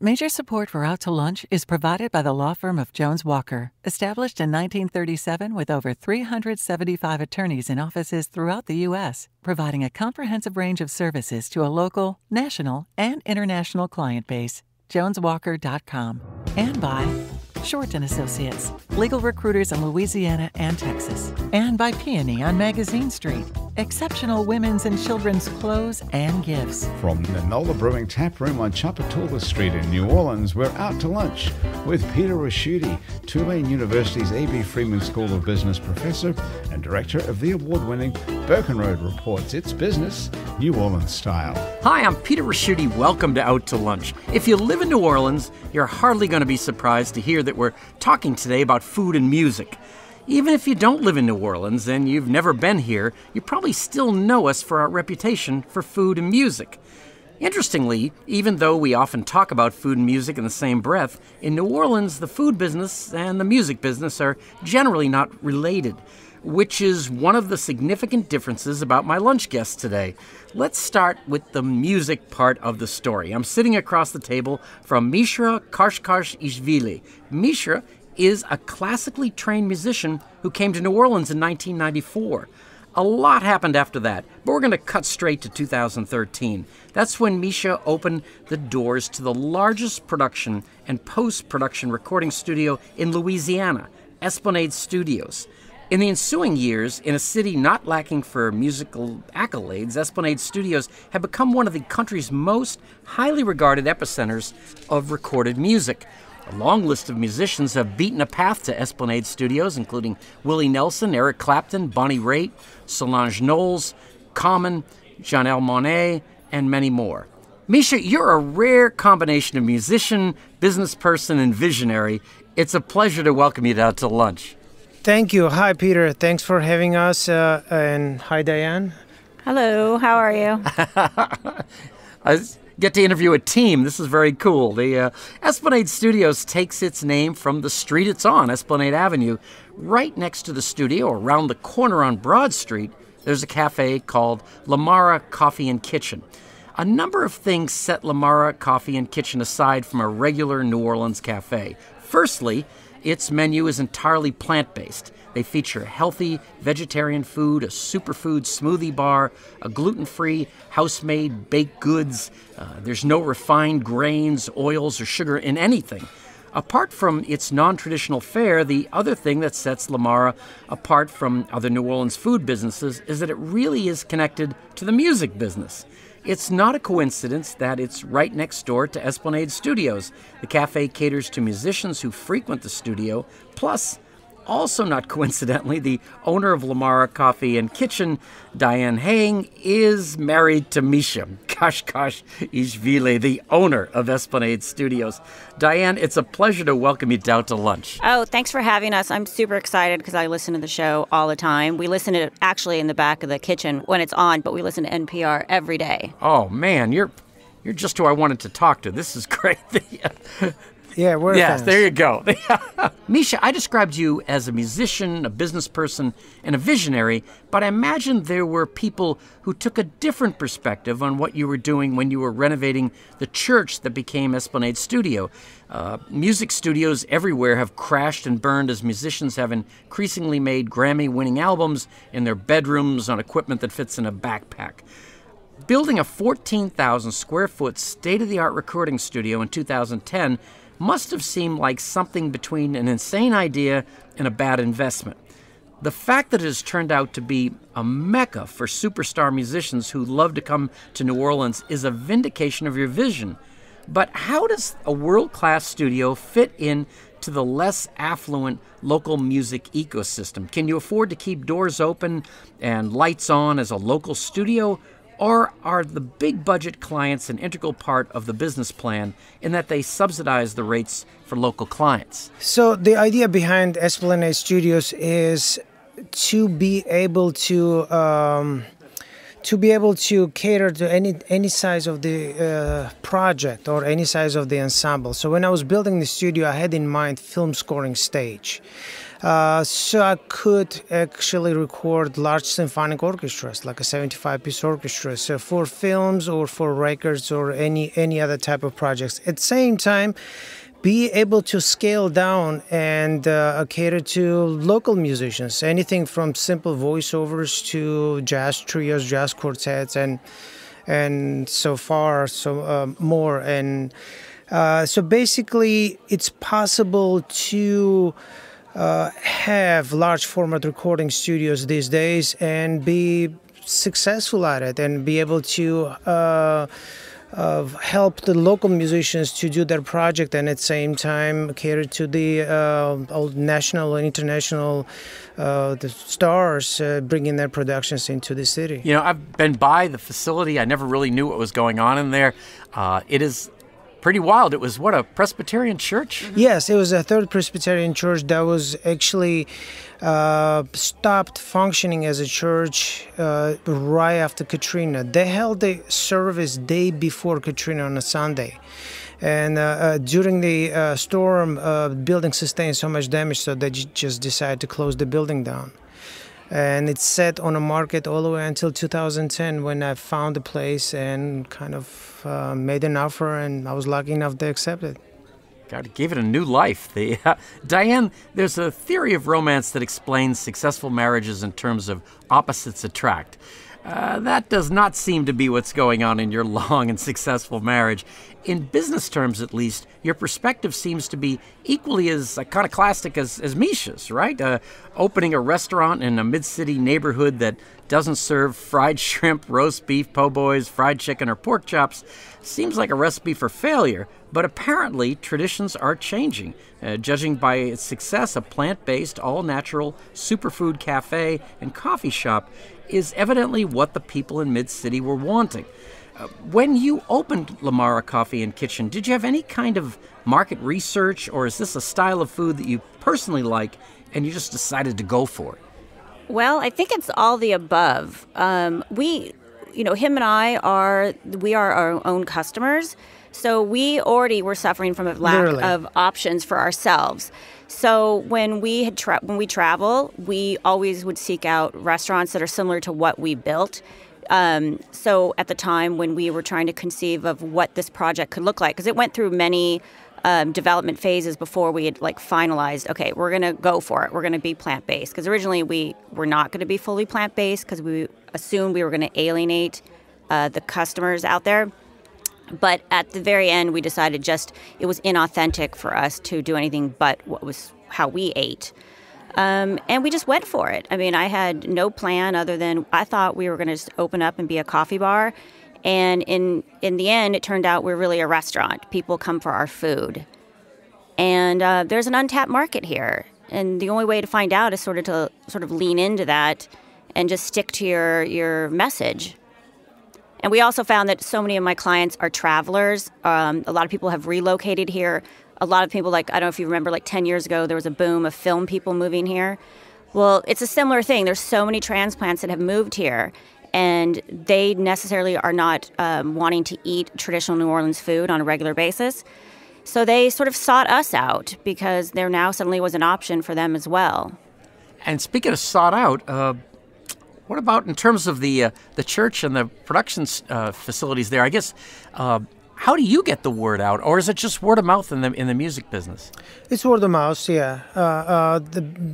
Major support for Out to Lunch is provided by the law firm of Jones Walker, established in 1937 with over 375 attorneys in offices throughout the U.S., providing a comprehensive range of services to a local, national, and international client base. JonesWalker.com. And by Short & Associates, legal recruiters in Louisiana and Texas. And by Peony on Magazine Street, exceptional women's and children's clothes and gifts. From the Nola Brewing Tap Room on Chapatoula Street in New Orleans, we're Out to Lunch with Peter Ricchiuti, Tulane University's A.B. Freeman School of Business professor and director of the award-winning Birkenroad Reports. It's business, New Orleans style. Hi, I'm Peter Ricchiuti. Welcome to Out to Lunch. If you live in New Orleans, you're hardly going to be surprised to hear that we're talking today about food and music. Even if you don't live in New Orleans and you've never been here, you probably still know us for our reputation for food and music. Interestingly, even though we often talk about food and music in the same breath, in New Orleans, the food business and the music business are generally not related, which is one of the significant differences about my lunch guest today. Let's start with the music part of the story. I'm sitting across the table from Mishra Kashkashishvili. Mishra is a classically trained musician who came to New Orleans in 1994. A lot happened after that, but we're going to cut straight to 2013. That's when Misha opened the doors to the largest production and post-production recording studio in Louisiana, Esplanade Studios. In the ensuing years, in a city not lacking for musical accolades, Esplanade Studios have become one of the country's most highly regarded epicenters of recorded music. A long list of musicians have beaten a path to Esplanade Studios, including Willie Nelson, Eric Clapton, Bonnie Raitt, Solange Knowles, Common, Janelle Monáe, and many more. Misha, you're a rare combination of musician, business person, and visionary. It's a pleasure to welcome you out to lunch. Thank you. Hi, Peter. Thanks for having us. And hi, Diane. Hello. How are you? I get to interview a team. This is very cool. The Esplanade Studios takes its name from the street it's on, Esplanade Avenue. Right next to the studio, around the corner on Broad Street, there's a cafe called Lamara Coffee and Kitchen. A number of things set Lamara Coffee and Kitchen aside from a regular New Orleans cafe. Firstly, its menu is entirely plant-based. They feature healthy vegetarian food, a superfood smoothie bar, a gluten-free, house-made baked goods. There's no refined grains, oils, or sugar in anything. Apart from its non-traditional fare, the other thing that sets Lamara apart from other New Orleans food businesses is that it really is connected to the music business. It's not a coincidence that it's right next door to Esplanade Studios. The cafe caters to musicians who frequent the studio, plus, also not coincidentally, the owner of Lamara Coffee and Kitchen, Diane Hang, is married to Misha Kashkashishvili, the owner of Esplanade Studios. Diane, it's a pleasure to welcome you down to lunch. Oh, thanks for having us. I'm super excited because I listen to the show all the time. We listen to it actually in the back of the kitchen when it's on, but we listen to NPR every day. Oh, man, you're just who I wanted to talk to. This is great. Yeah, we're Yes, fans. there you go. Misha, I described you as a musician, a business person, and a visionary, but I imagine there were people who took a different perspective on what you were doing when you were renovating the church that became Esplanade Studio. Music studios everywhere have crashed and burned as musicians have increasingly made Grammy-winning albums in their bedrooms on equipment that fits in a backpack. Building a 14,000-square-foot state-of-the-art recording studio in 2010 must have seemed like something between an insane idea and a bad investment. The fact that it has turned out to be a mecca for superstar musicians who love to come to New Orleans is a vindication of your vision. But how does a world-class studio fit in to the less affluent local music ecosystem? Can you afford to keep doors open and lights on as a local studio? Or are the big budget clients an integral part of the business plan in that they subsidize the rates for local clients? So the idea behind Esplanade Studios is to be able to cater to any size of the project or any size of the ensemble. So when I was building the studio, I had in mind film scoring stage. So I could actually record large symphonic orchestras, like a 75-piece orchestra, so for films or for records or any other type of projects. At the same time, be able to scale down and cater to local musicians, anything from simple voiceovers to jazz trios, jazz quartets, and so more. And so basically, it's possible to have large format recording studios these days and be successful at it and be able to help the local musicians to do their project and at the same time cater to the national and international the stars bringing their productions into the city. You know, I've been by the facility. I never really knew what was going on in there. It is pretty wild. It was, a Presbyterian church? Yes, it was a Third Presbyterian church that was actually stopped functioning as a church right after Katrina. They held the service day before Katrina on a Sunday. And during the storm, the building sustained so much damage, so they just decided to close the building down. And it sat on the market all the way until 2010 when I found the place and kind of made an offer, and I was lucky enough to accept it. God, it gave it a new life. Diane, there's a theory of romance that explains successful marriages in terms of opposites attract. That does not seem to be what's going on in your long and successful marriage. In business terms, at least, your perspective seems to be equally as iconoclastic as Misha's, right? Opening a restaurant in a mid-city neighborhood that doesn't serve fried shrimp, roast beef, po' boys, fried chicken, or pork chops seems like a recipe for failure, but apparently traditions are changing. Judging by its success, a plant-based, all-natural superfood cafe and coffee shop is evidently what the people in Mid-City were wanting. When you opened Lamara Coffee and Kitchen, did you have any kind of market research, or is this a style of food that you personally like and you just decided to go for it? Well, I think it's all the above. Him and I are our own customers, so we already were suffering from a lack of options for ourselves. So when we travel, we always would seek out restaurants that are similar to what we built. So at the time when we were trying to conceive of what this project could look like, because it went through many development phases before we had finalized, okay, we're going to go for it. We're going to be plant-based. Because originally we were not going to be fully plant-based because we assumed we were going to alienate the customers out there. But at the very end, we decided it was inauthentic for us to do anything but how we ate. And we just went for it. I mean, I had no plan other than I thought we were going to open up and be a coffee bar. And in the end, it turned out we're really a restaurant. People come for our food. And there's an untapped market here. And the only way to find out is sort of lean into that and just stick to your message. And we also found that so many of my clients are travelers. A lot of people have relocated here. A lot of people, I don't know if you remember, 10 years ago, there was a boom of film people moving here. Well, it's a similar thing. There's so many transplants that have moved here, and they necessarily are not wanting to eat traditional New Orleans food on a regular basis. So they sort of sought us out because there now suddenly was an option for them as well. And speaking of sought out, what about in terms of the church and the production facilities there? I guess, how do you get the word out, or is it just word of mouth in the music business? It's word of mouth, yeah.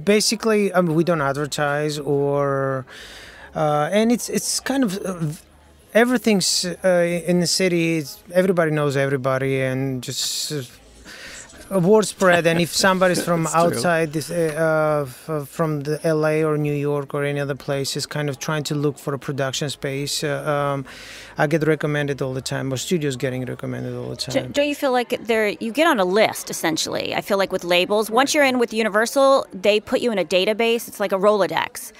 Basically, we don't advertise, and it's kind of everything's in the city. Everybody knows everybody, and just. Word spread, and if somebody's from outside this, from the LA or New York or any other place is kind of trying to look for a production space, I get recommended all the time, or studios getting recommended all the time. Don't you feel like you get on a list, essentially? I feel like with labels, once you're in with Universal, they put you in a database. It's like a Rolodex.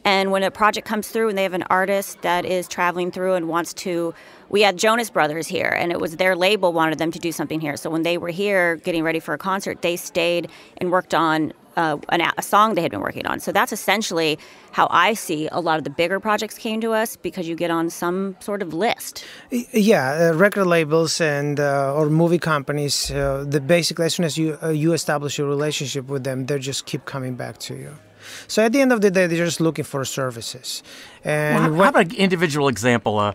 And when a project comes through and they have an artist that is traveling through and wants to, we had Jonas Brothers here, and it was their label wanted them to do something here. So when they were here getting ready for a concert, they stayed and worked on a song they had been working on. So that's essentially how I see a lot of the bigger projects came to us, because you get on some sort of list. Yeah, record labels and or movie companies. Basically, as soon as you establish a relationship with them, they just keep coming back to you. So at the end of the day, they're just looking for services. And how about an individual example?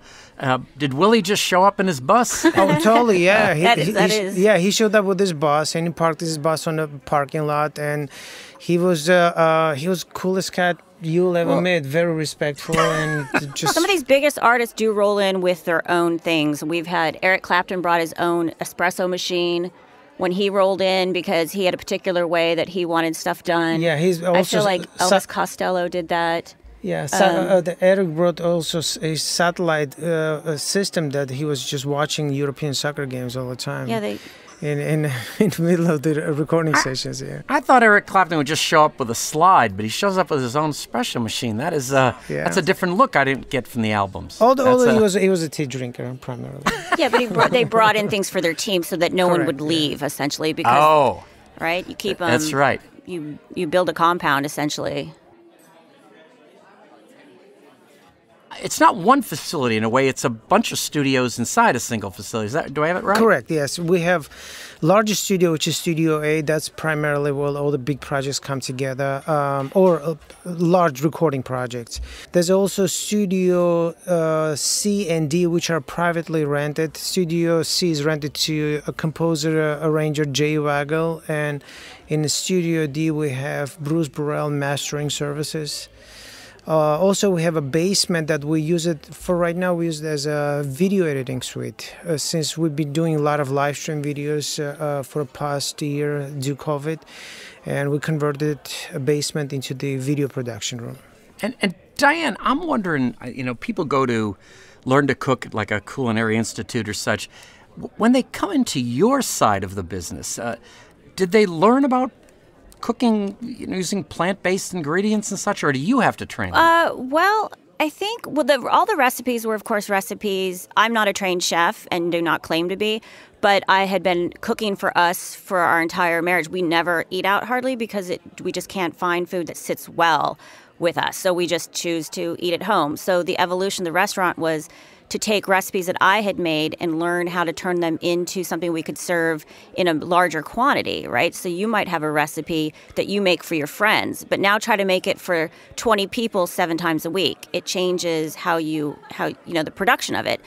Did Willie just show up in his bus? Oh, totally, yeah. That is. Yeah, he showed up with his bus, and he parked his bus on the parking lot, and he was coolest cat you'll ever meet. Very respectful, and just... Some of these biggest artists do roll in with their own things. We've had Eric Clapton brought his own espresso machine when he rolled in, because he had a particular way that he wanted stuff done. Yeah, he's also... I feel like Elvis Costello did that. Yeah, Eric brought also a satellite system that he was just watching European soccer games all the time. Yeah, in the middle of the recording sessions. Yeah, I thought Eric Clapton would just show up with a slide, but he shows up with his own espresso machine. That is that's a different look I didn't get from the albums. Although he was a tea drinker primarily. Yeah, but they brought in things for their team so that no one would leave, essentially, because right, you keep them. That's right. You build a compound, essentially. It's not one facility in a way. It's a bunch of studios inside a single facility. Do I have it right? Correct, yes. We have largest studio, which is Studio A. That's primarily where all the big projects come together, or large recording projects. There's also Studio C and D, which are privately rented. Studio C is rented to a composer, arranger, Jay Waggle. And in Studio D, we have Bruce Burrell mastering services. Also, we have a basement that we use it for right now. We use it as a video editing suite. Since we've been doing a lot of live stream videos for the past year due to COVID, and we converted a basement into the video production room. And Diane, I'm wondering, people go to learn to cook like a culinary institute or such. When they come into your side of the business, did they learn about cooking using plant-based ingredients and such, or do you have to train them? Well, I think all the recipes were, of course, recipes. I'm not a trained chef and do not claim to be, but I had been cooking for us for our entire marriage. We never eat out hardly because we just can't find food that sits well with us, so we just choose to eat at home. So the evolution of the restaurant was to take recipes that I had made and learn how to turn them into something we could serve in a larger quantity, right? So you might have a recipe that you make for your friends, but now try to make it for 20 people 7 times a week. It changes how the production of it.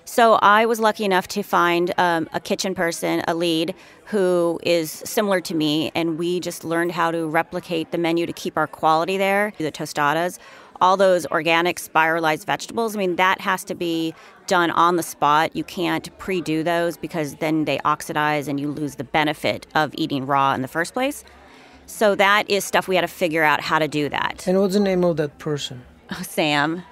So I was lucky enough to find a kitchen person, a lead, who is similar to me, and we just learned how to replicate the menu to keep our quality there. The tostadas, all those organic spiralized vegetables, that has to be done on the spot. You can't pre-do those because then they oxidize and you lose the benefit of eating raw in the first place. So that is stuff we had to figure out how to do that. And what's the name of that person? Sam.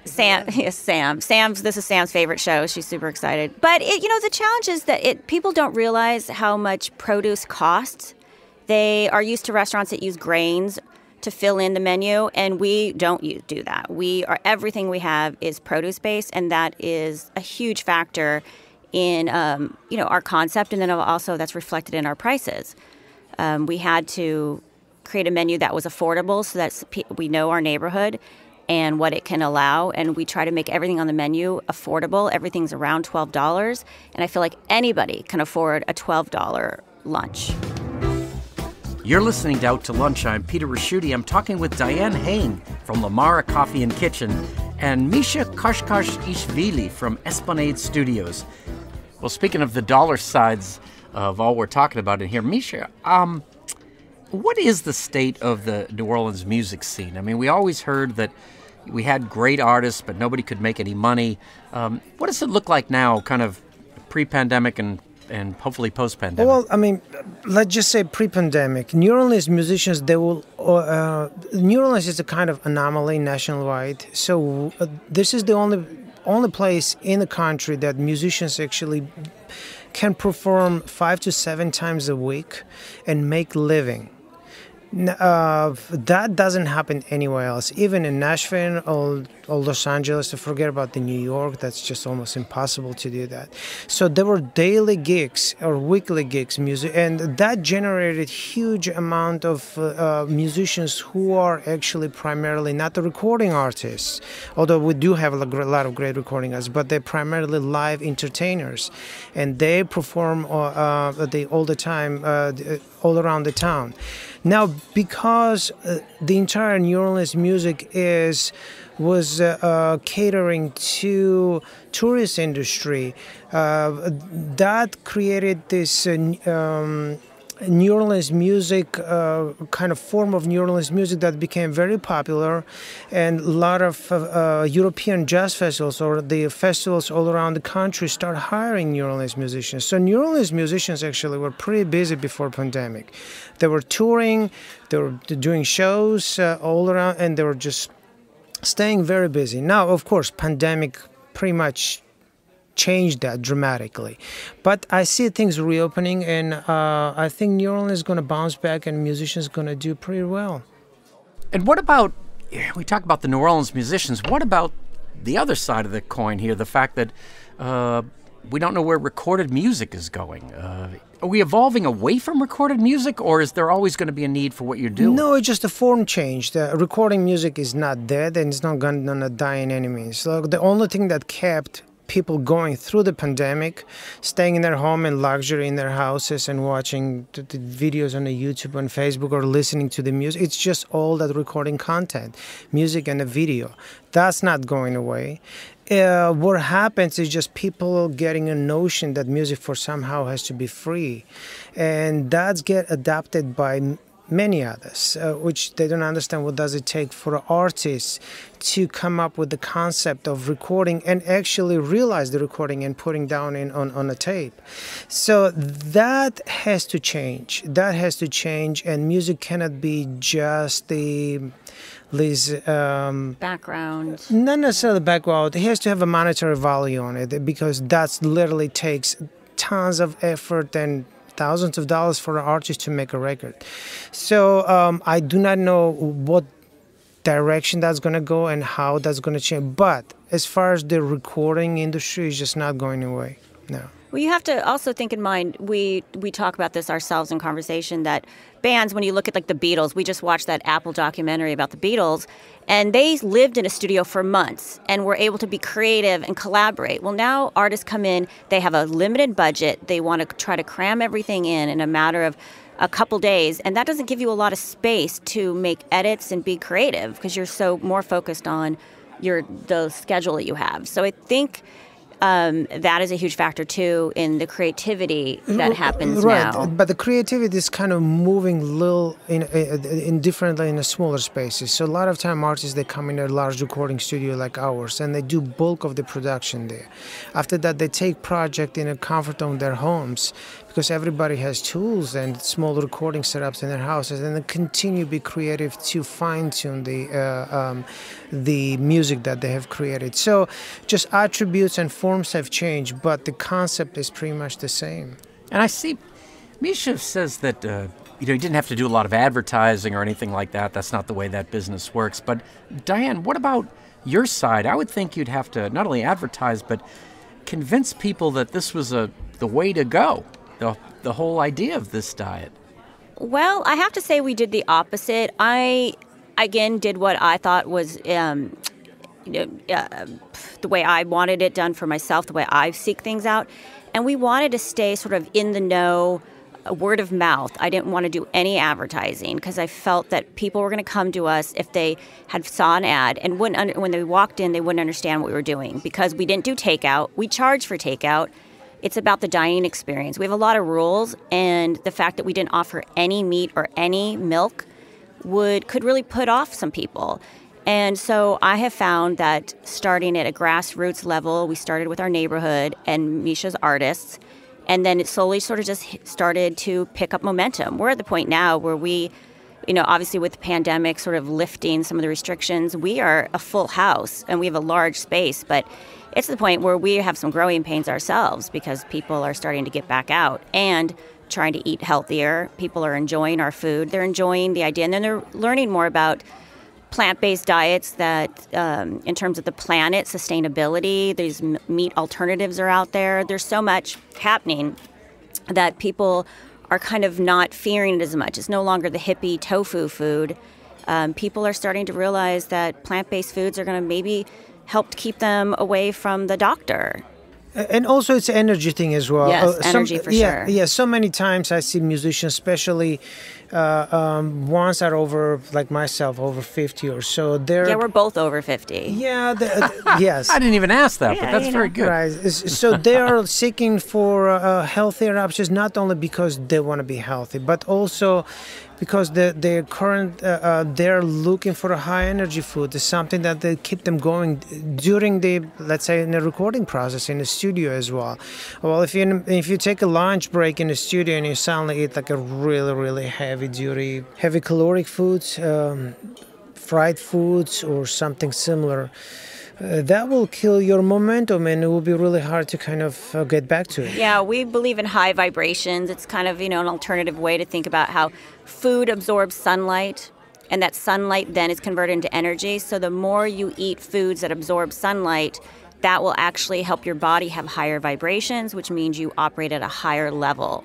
Yes, Sam. This is Sam's favorite show. She's super excited. But the challenge is that people don't realize how much produce costs. They are used to restaurants that use grains to fill in the menu, and we don't do that. Everything we have is produce based, and that is a huge factor in our concept, and then also that's reflected in our prices. We had to create a menu that was affordable so that we know our neighborhood and what it can allow, and we try to make everything on the menu affordable. Everything's around $12, and I feel like anybody can afford a $12 lunch. You're listening to Out to Lunch. I'm Peter Ricchiuti. I'm talking with Diane Hain from Lamara Coffee and Kitchen and Misha Kashkashishvili from Esplanade Studios. Well, speaking of the dollar sides of all we're talking about in here, Misha, what is the state of the New Orleans music scene? We always heard that we had great artists, but nobody could make any money. What does it look like now, kind of pre-pandemic and hopefully post-pandemic? Well, let's just say pre-pandemic. New Orleans musicians, New Orleans is a kind of anomaly nationwide. So this is the only place in the country that musicians actually can perform 5 to 7 times a week and make living. That doesn't happen anywhere else. Even in Nashville or Los Angeles, to forget about the New York, that's just almost impossible to do that. So there were daily gigs or weekly gigs, music, and that generated huge amount of musicians who are actually primarily not the recording artists, although we do have a lot of great recording artists, but they're primarily live entertainers, and they perform all the time, all around the town. Now, because the entire New Orleans music was catering to tourist industry, that created this New Orleans music, kind of form of New Orleans music that became very popular, and a lot of European jazz festivals or the festivals all around the country start hiring New Orleans musicians. So New Orleans musicians actually were pretty busy before pandemic. They were touring, they were doing shows all around, and they were just staying very busy. Now, of course, pandemic pretty much changed that dramatically. But I see things reopening, and I think New Orleans is going to bounce back and musicians going to do pretty well. And what about, we talk about the New Orleans musicians, what about the other side of the coin here, the fact that we don't know where recorded music is going? Are we evolving away from recorded music, or is there always going to be a need for what you're doing? No, it's just a form change. The recording music is not dead, and it's not going to die in any means. So the only thing that kept people going through the pandemic, staying in their home in luxury in their houses and watching the videos on the YouTube and Facebook or listening to the music, it's just all that recording content, music and the video. That's not going away. What happens is just people getting a notion that music for somehow has to be free, and that's get adopted by many others, which they don't understand what does it take for artists to come up with the concept of recording and actually realize the recording and putting down on a tape. So that has to change. That has to change, and music cannot be just background. Not necessarily background. It has to have a monetary value on it, because that literally takes tons of effort and thousands of dollars for an artist to make a record. So I do not know what direction that's going to go and how that's going to change. But as far as the recording industry, is just not going away. No. Well, you have to also think in mind, we talk about this ourselves in conversation, that bands, when you look at like the Beatles, we just watched that Apple documentary about the Beatles, and they lived in a studio for months and were able to be creative and collaborate. Well, now artists come in, they have a limited budget, they want to try to cram everything in a matter of a couple days, and that doesn't give you a lot of space to make edits and be creative because you're so more focused on the schedule that you have. So I think that is a huge factor too in the creativity that happens now. Right, but the creativity is kind of moving little in differently in the smaller spaces. So a lot of time artists, they come in a large recording studio like ours, and they do bulk of the production there. After that, they take project in a comfort of their homes, because everybody has tools and small recording setups in their houses, and they continue to be creative to fine-tune the music that they have created. So just attributes and forms have changed, but the concept is pretty much the same. And I see Misha says that he didn't have to do a lot of advertising or anything like that. That's not the way that business works. But Diane, what about your side? I would think you'd have to not only advertise, but convince people that this was the way to go. The whole idea of this diet? Well, I have to say we did the opposite. I, again, did what I thought was the way I wanted it done for myself, the way I seek things out. And we wanted to stay sort of in the know, word of mouth. I didn't want to do any advertising because I felt that people were going to come to us if they had saw an ad and when they walked in, they wouldn't understand what we were doing because we didn't do takeout. We charged for takeout. It's about the dining experience. We have a lot of rules, and the fact that we didn't offer any meat or any milk could really put off some people. And so I have found that starting at a grassroots level, we started with our neighborhood and Misha's artists, and then it slowly sort of just started to pick up momentum. We're at the point now where we, obviously with the pandemic sort of lifting some of the restrictions, we are a full house and we have a large space, but it's the point where we have some growing pains ourselves because people are starting to get back out and trying to eat healthier. People are enjoying our food. They're enjoying the idea, and then they're learning more about plant-based diets that, in terms of the planet, sustainability, these meat alternatives are out there. There's so much happening that people are kind of not fearing it as much. It's no longer the hippie tofu food. People are starting to realize that plant-based foods are going to maybe help to keep them away from the doctor. And also it's an energy thing as well. Yes, energy for sure. Yeah, so many times I see musicians, especially ones that are over, like myself, over 50 or so. Yeah, we're both over 50. Yeah, yes. I didn't even ask that, but that's very good. Right. So they are seeking for healthier options, not only because they want to be healthy, but also because they're looking for a high energy food. It's something that they keep them going during let's say, in the recording process in the studio as well. Well, if you take a lunch break in the studio and you suddenly eat like a really, really heavy caloric foods, fried foods or something similar, that will kill your momentum, and it will be really hard to kind of get back to it. Yeah, we believe in high vibrations. It's kind of, an alternative way to think about how food absorbs sunlight, and that sunlight then is converted into energy. So the more you eat foods that absorb sunlight, that will actually help your body have higher vibrations, which means you operate at a higher level.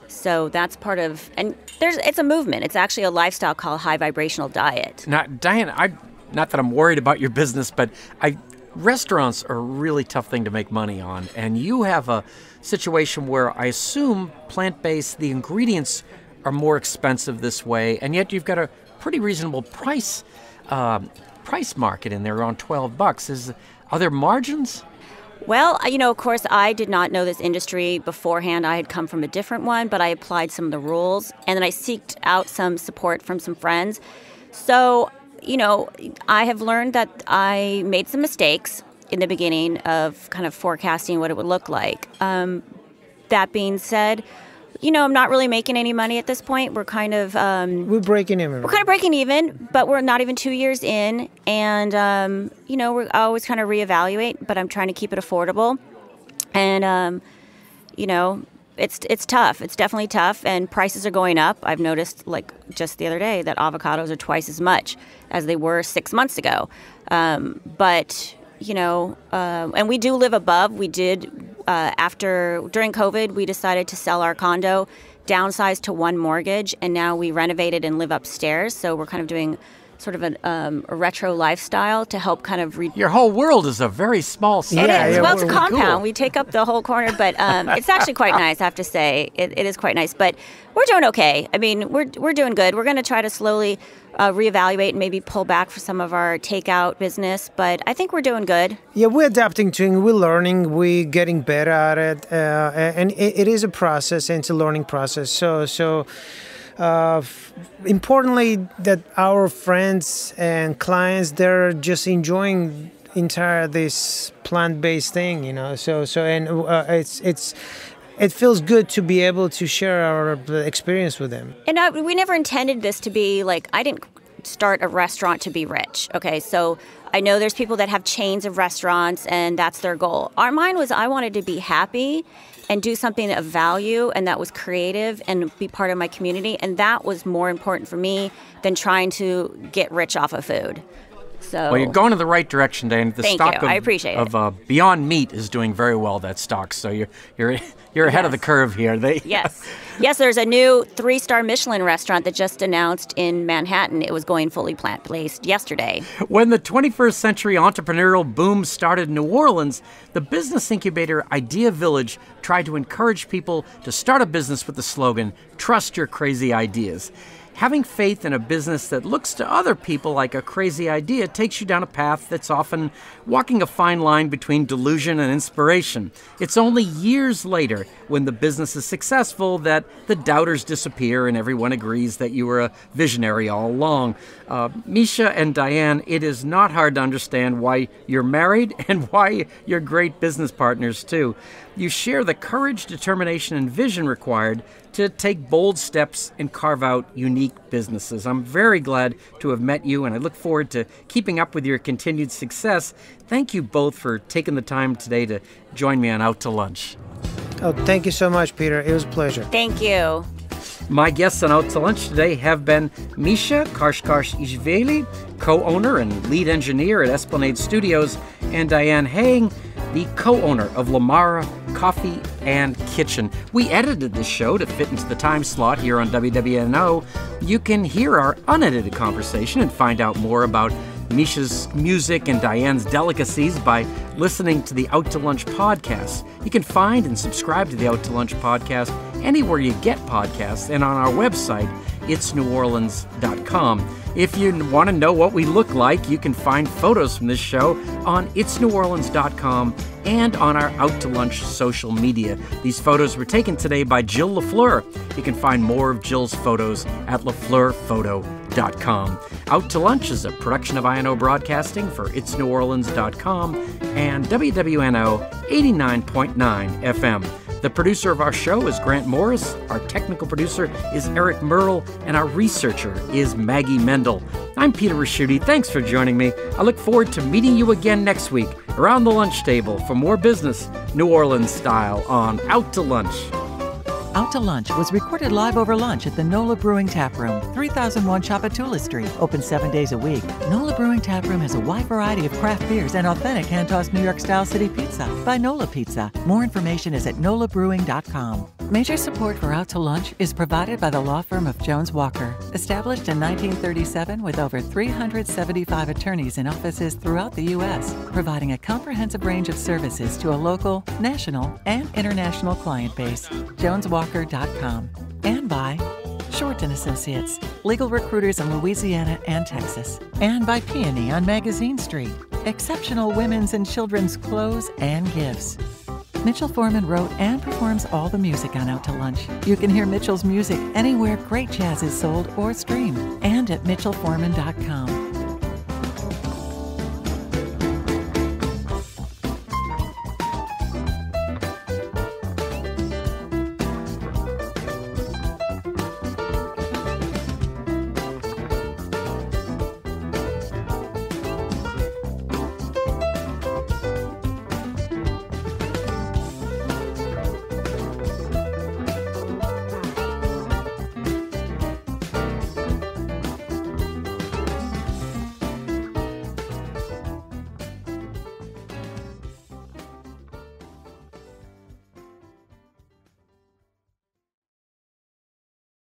So that's part of, and it's a movement. It's actually a lifestyle called high vibrational diet. Now, Diane, not that I'm worried about your business, but restaurants are a really tough thing to make money on. And you have a situation where I assume plant-based, the ingredients are more expensive this way, and yet you've got a pretty reasonable price market in there, around $12. Are there margins? Well, of course, I did not know this industry beforehand. I had come from a different one, but I applied some of the rules, and then I seeked out some support from some friends. So, I have learned that I made some mistakes in the beginning of kind of forecasting what it would look like. That being said, I'm not really making any money at this point. We're kind of... we're breaking even. We're kind of breaking even, but we're not even 2 years in. And, we're always kind of reevaluate, but I'm trying to keep it affordable. And, it's tough. It's definitely tough, and prices are going up. I've noticed, like just the other day, that avocados are twice as much as they were 6 months ago. And we do live above. We did, during COVID, we decided to sell our condo, downsize to one mortgage, and now we renovated and live upstairs. So we're kind of doing sort of a retro lifestyle to help kind of... Your whole world is a very small set. It is. Yeah, well, it's a compound. Cool. We take up the whole corner, but it's actually quite nice, I have to say. It is quite nice, but we're doing okay. I mean, we're doing good. We're going to try to slowly reevaluate and maybe pull back for some of our takeout business, but I think we're doing good. Yeah, we're adapting to it. We're learning. We're getting better at it, and it is a process, and it's a learning process. So importantly, that our friends and clients, they're just enjoying this plant-based thing, it feels good to be able to share our experience with them. And we never intended this to be like, I didn't start a restaurant to be rich. Okay, so I know there's people that have chains of restaurants and that's their goal. Mine was, I wanted to be happy and do something of value and that was creative and be part of my community. And that was more important for me than trying to get rich off of food. So, well, you're going in the right direction, Dane. The thank stock you. I appreciate of Beyond Meat is doing very well, that stock. So you're ahead of the curve here. Yes. There's a new 3-star Michelin restaurant that just announced in Manhattan. It was going fully plant-based yesterday. When the 21st century entrepreneurial boom started in New Orleans, the business incubator Idea Village tried to encourage people to start a business with the slogan, "Trust your crazy ideas." Having faith in a business that looks to other people like a crazy idea takes you down a path that's often walking a fine line between delusion and inspiration. It's only years later, when the business is successful, that the doubters disappear and everyone agrees that you were a visionary all along. Misha and Diane, it is not hard to understand why you're married and why you're great business partners, too. You share the courage, determination, and vision required to take bold steps and carve out unique businesses. I'm very glad to have met you, and I look forward to keeping up with your continued success. Thank you both for taking the time today to join me on Out to Lunch. Oh, thank you so much, Peter. It was a pleasure. Thank you. My guests on Out to Lunch today have been Misha Karshkarsh-Ishvili, co-owner and lead engineer at Esplanade Studios, and Diane Hang, the co-owner of Lamara Coffee and Kitchen. We edited this show to fit into the time slot here on WWNO. You can hear our unedited conversation and find out more about Misha's music and Diane's delicacies by listening to the Out to Lunch podcast. You can find and subscribe to the Out to Lunch podcast anywhere you get podcasts and on our website, itsneworleans.com. If you want to know what we look like, you can find photos from this show on itsneworleans.com and on our Out to Lunch social media. These photos were taken today by Jill LaFleur. You can find more of Jill's photos at lafleurphoto.com. Out to Lunch is a production of INO Broadcasting for itsneworleans.com and WWNO 89.9 FM. The producer of our show is Grant Morris, our technical producer is Eric Merle, and our researcher is Maggie Mendel. I'm Peter Ricchiuti. Thanks for joining me. I look forward to meeting you again next week around the lunch table for more business, New Orleans style, on Out to Lunch. Out to Lunch was recorded live over lunch at the NOLA Brewing Tap Room, 3001 Chapatula Street, open 7 days a week. NOLA Brewing Tap Room has a wide variety of craft beers and authentic hand-tossed New York-style city pizza by NOLA Pizza. More information is at nolabrewing.com. Major support for Out to Lunch is provided by the law firm of Jones Walker, established in 1937 with over 375 attorneys in offices throughout the U.S., providing a comprehensive range of services to a local, national, and international client base. JonesWalker.com. And by Shorten Associates, legal recruiters in Louisiana and Texas. And by Peony on Magazine Street, exceptional women's and children's clothes and gifts. Mitchell Foreman wrote and performs all the music on Out to Lunch. You can hear Mitchell's music anywhere great jazz is sold or streamed, and at mitchellforeman.com.